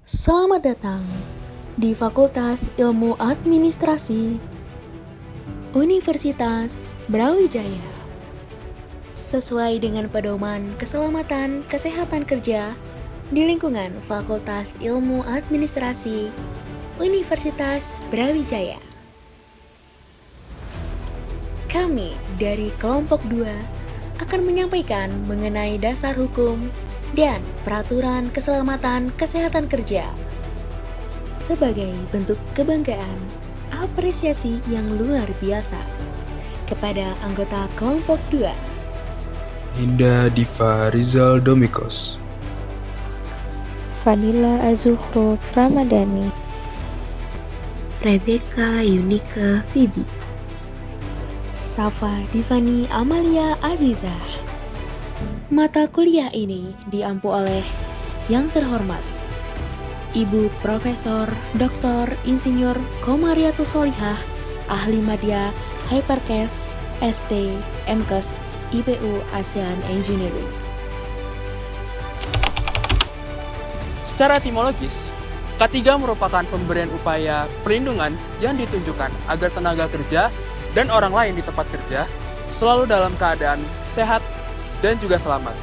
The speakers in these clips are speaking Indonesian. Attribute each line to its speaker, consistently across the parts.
Speaker 1: Selamat datang di Fakultas Ilmu Administrasi Universitas Brawijaya. Sesuai dengan pedoman keselamatan kesehatan kerja di lingkungan Fakultas Ilmu Administrasi Universitas Brawijaya. Kami dari kelompok 2 akan menyampaikan mengenai dasar hukum dan peraturan keselamatan kesehatan kerja sebagai bentuk kebanggaan, apresiasi yang luar biasa kepada anggota kelompok 2.
Speaker 2: Indah Diva Rizal Domikos,
Speaker 3: Fadila Azuhro Ramadhani,
Speaker 4: Rebecca Yunika Fibi,
Speaker 1: Safa Divani Amalia Azizah. Mata kuliah ini diampu oleh yang terhormat Ibu Profesor Dr. Insinyur Komariatus Solihah, Ahli Madya Hypercast ST MKes IPU ASEAN Engineering.
Speaker 5: Secara etimologis, K3 merupakan pemberian upaya perlindungan yang ditunjukkan agar tenaga kerja dan orang lain di tempat kerja selalu dalam keadaan sehat dan juga selamat,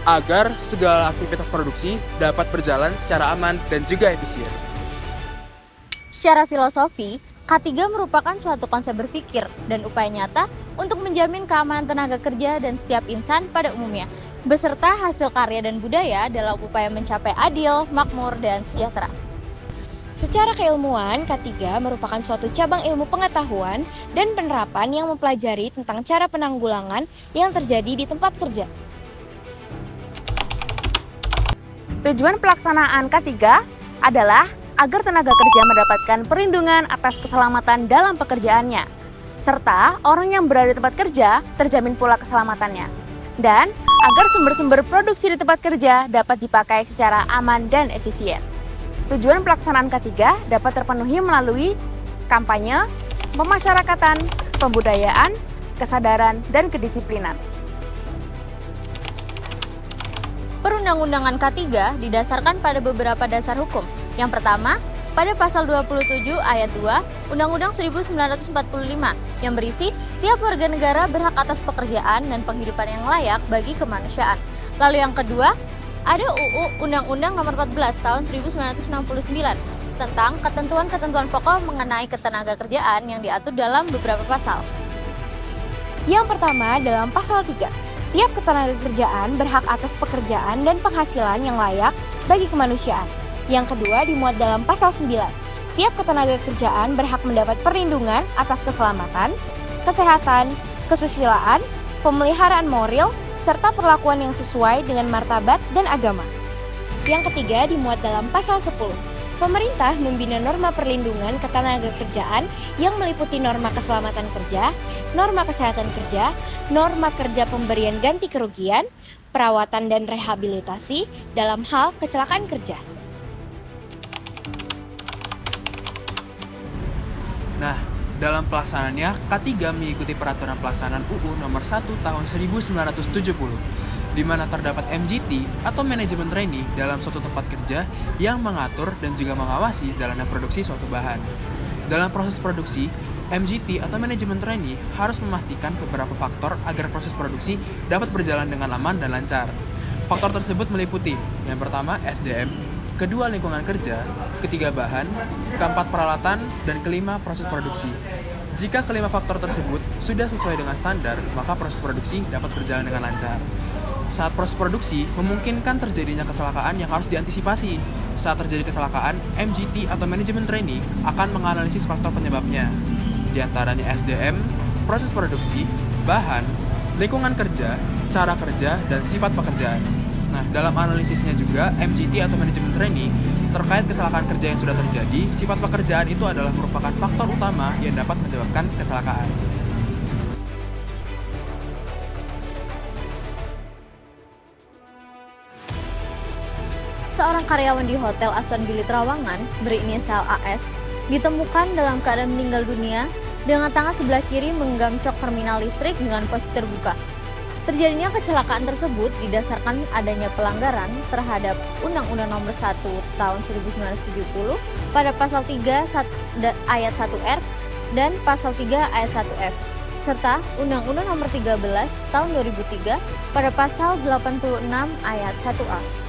Speaker 5: agar segala aktivitas produksi dapat berjalan secara aman dan juga efisien.
Speaker 6: Secara filosofi, K3 merupakan suatu konsep berpikir dan upaya nyata untuk menjamin keamanan tenaga kerja dan setiap insan pada umumnya, beserta hasil karya dan budaya dalam upaya mencapai adil, makmur, dan sejahtera.
Speaker 3: Secara keilmuan, K3 merupakan suatu cabang ilmu pengetahuan dan penerapan yang mempelajari tentang cara penanggulangan yang terjadi di tempat kerja.
Speaker 7: Tujuan pelaksanaan K3 adalah agar tenaga kerja mendapatkan perlindungan atas keselamatan dalam pekerjaannya, serta orang yang berada di tempat kerja terjamin pula keselamatannya, dan agar sumber-sumber produksi di tempat kerja dapat dipakai secara aman dan efisien. Tujuan pelaksanaan K3 dapat terpenuhi melalui kampanye, pemasyarakatan, pembudayaan, kesadaran, dan kedisiplinan.
Speaker 6: Perundang-undangan K3 didasarkan pada beberapa dasar hukum. Yang pertama, pada pasal 27 ayat 2 Undang-Undang 1945 yang berisi tiap warga negara berhak atas pekerjaan dan penghidupan yang layak bagi kemanusiaan. Lalu yang kedua, ada UU Undang-Undang Nomor 14 Tahun 1969 tentang ketentuan-ketentuan pokok mengenai ketenaga kerjaan yang diatur dalam beberapa pasal.
Speaker 3: Yang pertama dalam pasal 3, tiap ketenaga kerjaan berhak atas pekerjaan dan penghasilan yang layak bagi kemanusiaan. Yang kedua dimuat dalam pasal 9, tiap ketenaga kerjaan berhak mendapat perlindungan atas keselamatan, kesehatan, kesusilaan, pemeliharaan moral, serta perlakuan yang sesuai dengan martabat dan agama. Yang ketiga dimuat dalam pasal 10. Pemerintah membina norma perlindungan ketenaga kerjaan yang meliputi norma keselamatan kerja, norma kesehatan kerja, norma kerja pemberian ganti kerugian, perawatan dan rehabilitasi dalam hal kecelakaan kerja.
Speaker 5: Nah, dalam pelaksanaannya, K3 mengikuti peraturan pelaksanaan UU Nomor 1 Tahun 1970, di mana terdapat MGT atau Manajemen Trainee dalam suatu tempat kerja yang mengatur dan juga mengawasi jalannya produksi suatu bahan. Dalam proses produksi, MGT atau Manajemen Trainee harus memastikan beberapa faktor agar proses produksi dapat berjalan dengan aman dan lancar. Faktor tersebut meliputi, yang pertama SDM, kedua lingkungan kerja, ketiga bahan, keempat peralatan, dan kelima proses produksi. Jika kelima faktor tersebut sudah sesuai dengan standar, maka proses produksi dapat berjalan dengan lancar. Saat proses produksi, memungkinkan terjadinya kecelakaan yang harus diantisipasi. Saat terjadi kecelakaan, MGT atau Manajemen Trainee akan menganalisis faktor penyebabnya. Di antaranya SDM, proses produksi, bahan, lingkungan kerja, cara kerja, dan sifat pekerjaan. Nah, dalam analisisnya juga, MGT atau Manajemen Trainee terkait kecelakaan kerja yang sudah terjadi, sifat pekerjaan itu adalah merupakan faktor utama yang dapat menyebabkan kecelakaan.
Speaker 6: Seorang karyawan di Hotel Aston Villa Trawangan berinisial AS ditemukan dalam keadaan meninggal dunia dengan tangan sebelah kiri menggenggam cok terminal listrik dengan posisi terbuka. Terjadinya kecelakaan tersebut didasarkan adanya pelanggaran terhadap Undang-Undang Nomor 1 Tahun 1970 pada pasal 3 ayat 1R dan pasal 3 ayat 1F, serta Undang-Undang Nomor 13 Tahun 2003 pada pasal 86 ayat 1A.